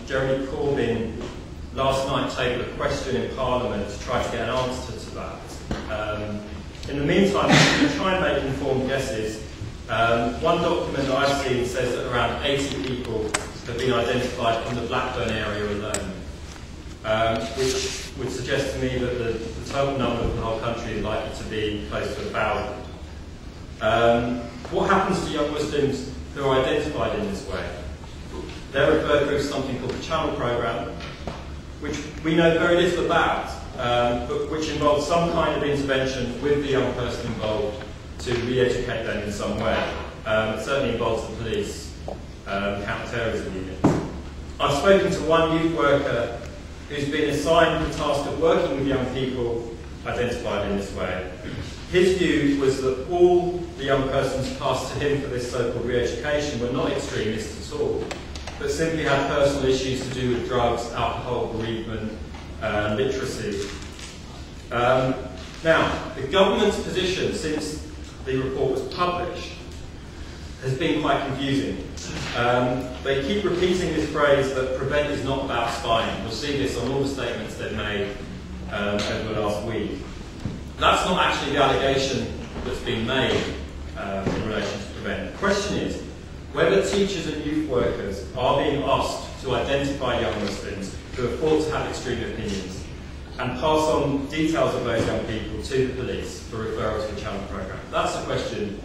Jeremy Corbyn last night tabled a question in Parliament to try to get an answer to that. In the meantime, we can try and make informed guesses. One document that I've seen says that around 80 people have been identified from the Blackburn area alone, which would suggest to me that the total number of the whole country is likely to be close to 1,000. What happens to young Muslims who are identified in this way? They're referred to something called the Channel Programme, which we know very little about, but which involves some kind of intervention with the young person involved to re-educate them in some way. It certainly involves the police, counter-terrorism units. I've spoken to one youth worker who's been assigned the task of working with young people identified in this way. His view was that all the young persons passed to him for this so-called re-education were not extremists at all, but simply had personal issues to do with drugs, alcohol, bereavement, literacy. Now, the government's position since the report was published has been quite confusing. They keep repeating this phrase that prevent is not about spying. You'll see this on all the statements they've made over the last week. That's not actually the allegation that's been made in relation to prevent. The question is whether teachers and youth workers are being asked to identify young Muslims who are thought to have extreme opinions and pass on details of those young people to the police for referral to the Channel Programme. That's the question.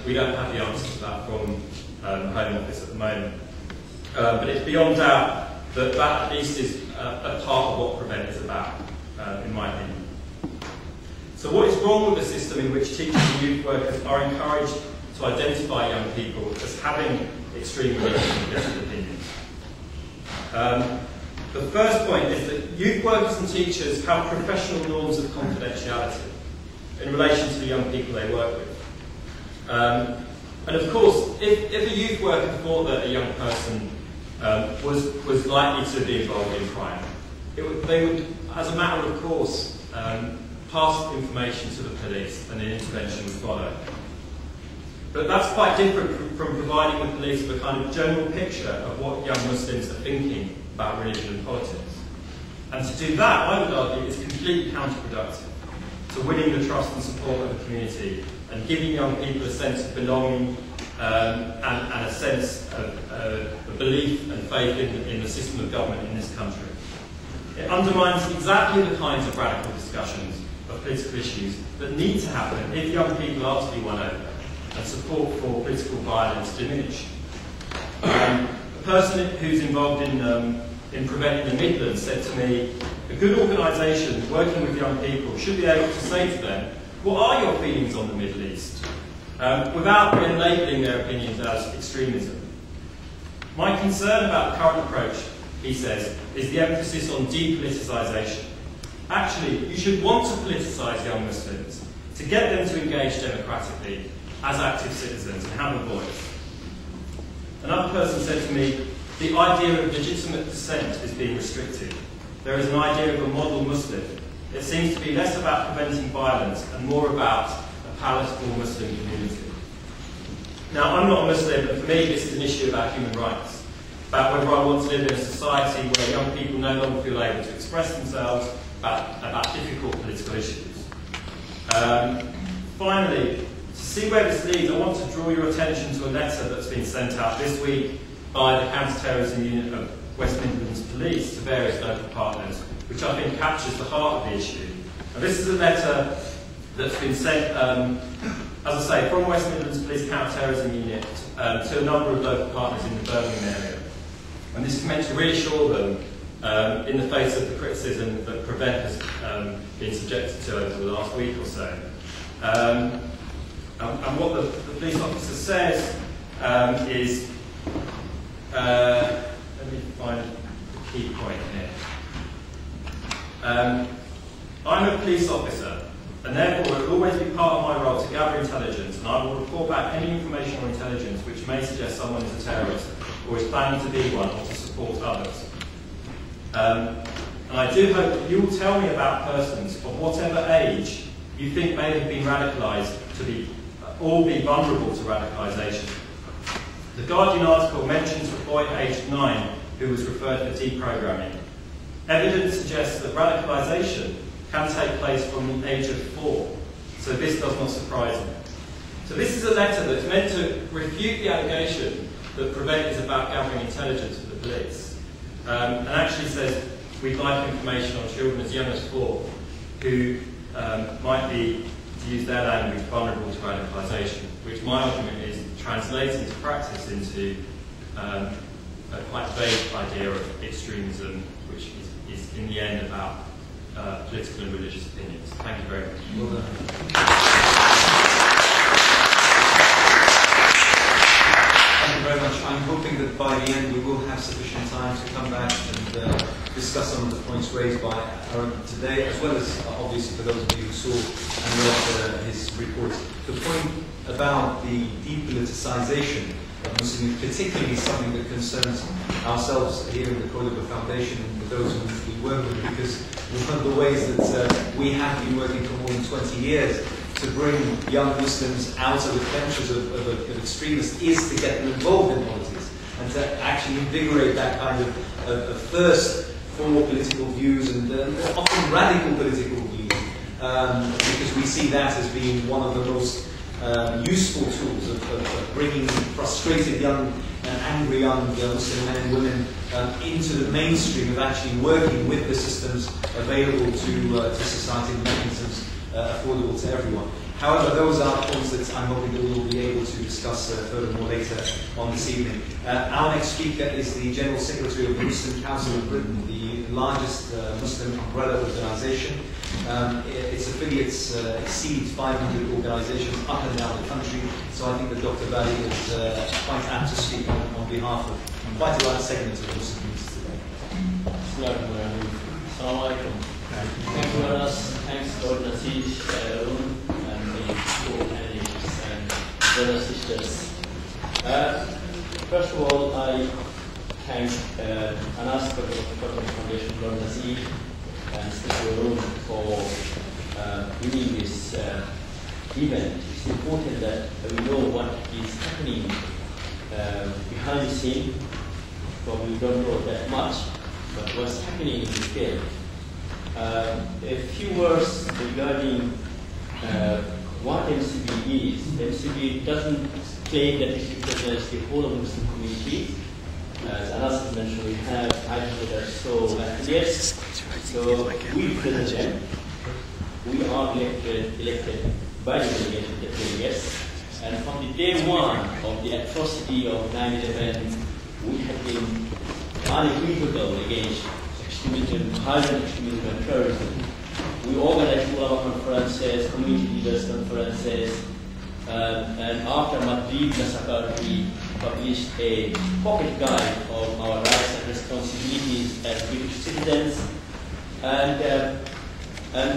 We don't have the answer to that from the Home Office at the moment. But it's beyond doubt that that at least is a part of what Prevent is about, in my opinion. So what is wrong with the system in which teachers and youth workers are encouraged to identify young people as having extreme religious and different opinions? The first point is that youth workers and teachers have professional norms of confidentiality in relation to the young people they work with. And of course, if a youth worker thought that a young person was likely to be involved in crime, they would, as a matter of course, pass information to the police and an intervention would follow. But that's quite different from providing the police with a kind of general picture of what young Muslims are thinking about religion and politics. And to do that, I would argue, is completely counterproductive to winning the trust and support of the community and giving young people a sense of belonging and a sense of belief and faith in the system of government in this country. It undermines exactly the kinds of radical discussions of political issues that need to happen if young people are to be won over and support for political violence diminished. A person who's involved in Preventing the Midlands said to me, a good organisation working with young people should be able to say to them, what are your feelings on the Middle East? Without labelling their opinions as extremism. My concern about the current approach, he says, is the emphasis on depoliticisation. Actually, you should want to politicise young Muslims to get them to engage democratically as active citizens and have a voice. Another person said to me, the idea of legitimate dissent is being restricted. There is an idea of a model Muslim. It seems to be less about preventing violence and more about a palatable Muslim community. Now, I'm not a Muslim, but for me this is an issue about human rights, about whether I want to live in a society where young people no longer feel able to express themselves about difficult political issues. Finally, to see where this leads, I want to draw your attention to a letter that's been sent out this week by the Counter-Terrorism Unit of West Midlands Police to various local partners, which I think captures the heart of the issue. And this is a letter that's been sent, as I say, from West Midlands Police Counter-Terrorism Unit to a number of local partners in the Birmingham area. And this is meant to reassure them in the face of the criticism that Prevent has been subjected to over the last week or so. And what the police officer says is, let me find the key point here. I'm a police officer, and therefore it will always be part of my role to gather intelligence, and I will report back any information or intelligence which may suggest someone is a terrorist or is planning to be one or to support others. And I do hope that you will tell me about persons of whatever age you think may have been radicalised to be vulnerable to radicalisation. The Guardian article mentions boy aged 9 who was referred for deprogramming. Evidence suggests that radicalisation can take place from the age of 4, so this does not surprise me. So this is a letter that's meant to refute the allegation that Prevent is about gathering intelligence for the police, and actually says we'd like information on children as young as 4 who might be, to use their language, vulnerable to radicalisation, which my argument is translates into practice into a quite vague idea of extremism, which is in the end about political and religious opinions. Thank you very much. Well done. Thank you very much. I'm hoping that by the end we will have sufficient time to come back and discuss some of the points raised by Aaron today, as well as obviously for those of you who saw and read his report. The point about the depoliticization of Muslims, particularly something that concerns ourselves here in the Cordoba Foundation and with those who we work with, because one of the ways that we have been working for more than 20 years to bring young Muslims out of the clutches of extremists is to get them involved in politics and to actually invigorate that kind of thirst for political views and often radical political views, because we see that as being one of the most useful tools of bringing frustrated young and angry young Muslim men and women into the mainstream of actually working with the systems available to society and mechanisms affordable to everyone. However, those are points that I'm hoping that we will be able to discuss furthermore later on this evening. Our next speaker is the General Secretary of the Muslim Council of Britain, the largest Muslim umbrella organisation. Its affiliates exceed 500 organisations up and down the country, so I think that Dr. Bali is quite apt to speak on behalf of quite a large segment of the Muslim community today. Assalamu alaikum. Thank you very much. Thanks, Lord Nasir, Arun, and the co-panelists and brothers and sisters. First of all, I thank Anas for the Foundation, Lord Nasir, and Mr. Arun for bringing this event. It's important that we know what is happening behind the scene. Probably don't know that much, but what's happening in the field. A few words regarding what MCB is. MCB doesn't claim that it represents the whole of the Muslim community. As Anas mentioned, we have 500 or so affiliates. So we represent them. We are elected by the delegates. And from the day one of the atrocity of 9/11, we have been unequivocal against extremism, violent extremism and terrorism. We organized ulama conferences, community leaders conferences, and after Madrid massacre, we published a pocket guide of our rights and responsibilities as British citizens, and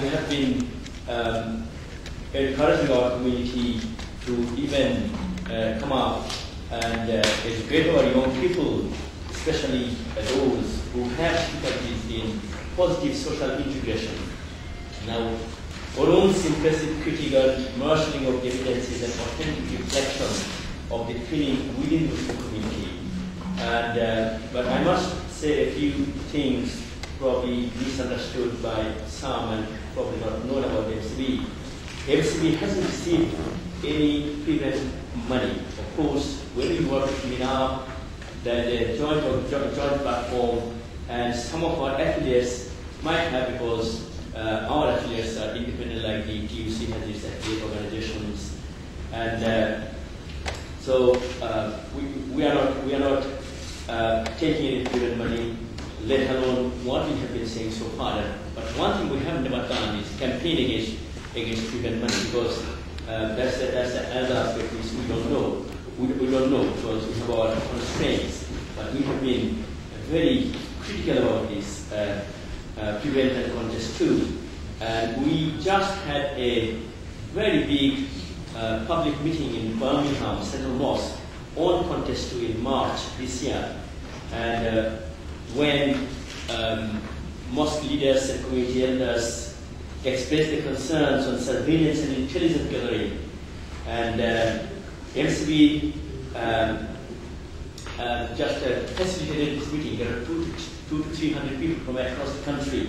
we have been encouraging our community to even come out and educate our young people, especially those who have difficulties in positive social integration. Now, Arun's impressive critical marshalling of evidences and authentic reflection of the feeling within the Muslim community. But I must say a few things probably misunderstood by some and probably not known about the MCB. MCB hasn't received any Prevent money. Of course, when we work with Mina, the joint platform, and some of our affiliates might have, because our affiliates are independent, like the TUC has its affiliate organizations, and so we are not taking any Prevent money, let alone what we have been saying so far. But one thing we have never done is campaign against Prevent money, because that's another aspect which we don't know. We don't know because we have our constraints. But we have been very critical about this Prevent and contest too. And we just had a very big public meeting in Birmingham Central Mosque on contest 2 in March this year. And when mosque leaders and community elders expressed their concerns on surveillance and intelligence gathering, and MCB just facilitated this meeting. There are 200 to 300 people from across the country